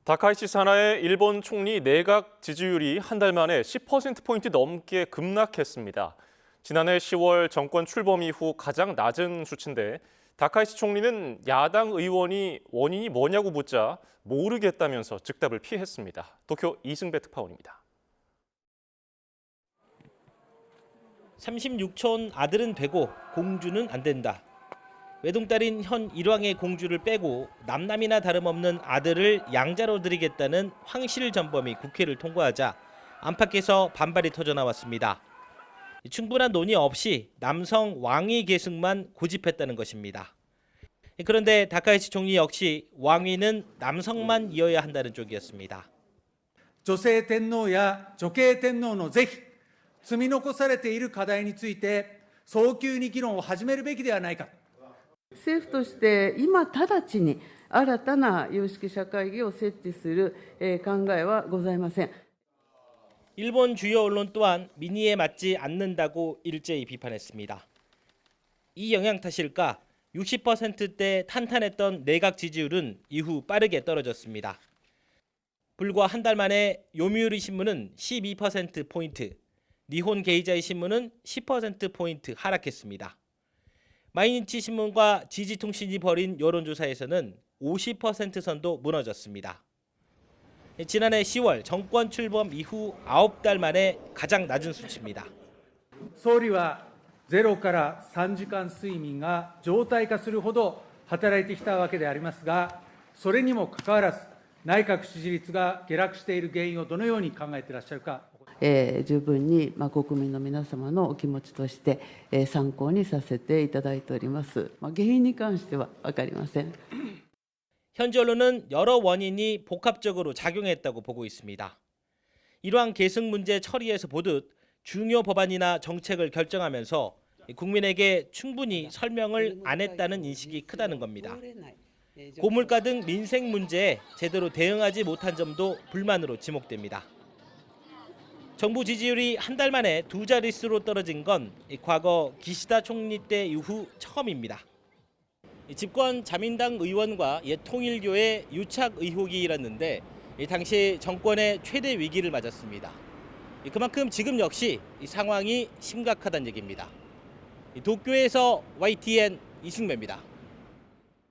다카이치 사나의 일본 총리 내각 지지율이 한 달 만에 10%포인트 넘게 급락했습니다. 지난해 10월 정권 출범 이후 가장 낮은 수치인데 다카이치 총리는 야당 의원이 원인이 뭐냐고 묻자 모르겠다면서 즉답을 피했습니다. 도쿄 이승배 특파원입니다. 36촌 아들은 되고 공주는 안 된다. 외동딸인 현 일왕의 공주를 빼고 남남이나 다름없는 아들을 양자로 드리겠다는 황실 전범이 국회를 통과하자 안팎에서 반발이 터져나왔습니다. 충분한 논의 없이 남성 왕위 계승만 고집했다는 것입니다. 그런데 다카이치 총리 역시 왕위는 남성만 이어야 한다는 쪽이었습니다. 女性天皇や女系天皇の是非、積み残されている課題について早急に議論を始めるべきではないか。政府として今直ちに新たな有識者会議を設置する考えはございません。 일본 주요 언론 또한 민의에 맞지 않는다고 일제히 비판했습니다. 이 영향 탓일까 60%대 탄탄했던 내각 지지율은 이후 빠르게 떨어졌습니다. 불과 한 달 만에 요미우리 신문은 12%포인트, 니혼 게이자이 신문은 10%포인트 하락했습니다. 마이니치 신문과 지지통신이 벌인 여론조사에서는 50% 선도 무너졌습니다. 지난해 10월 정권 출범 이후 9달 만에 가장 낮은 수치입니다. 総理は0から3時間睡眠が常態化するほど働いてきたわけでありますが、それにもかかわらず内閣支持率が下落している原因をどのように考えていらっしゃるか。十分に国民の皆様のお気持ちとして参考にさせていただいております。原因に関しては分かりません。 현지 언론은 여러 원인이 복합적으로 작용했다고 보고 있습니다. 일왕 계승 문제 처리에서 보듯 중요 법안이나 정책을 결정하면서 국민에게 충분히 설명을 안 했다는 인식이 크다는 겁니다. 고물가 등 민생 문제에 제대로 대응하지 못한 점도 불만으로 지목됩니다. 정부 지지율이 한 달 만에 두 자릿수로 떨어진 건 과거 기시다 총리 때 이후 처음입니다. 집권 자민당 의원과 통일교의 유착 의혹이 일었는데 당시 정권의 최대 위기를 맞았습니다. 그만큼 지금 역시 상황이 심각하다는 얘기입니다. 도쿄에서 YTN 이승배입니다.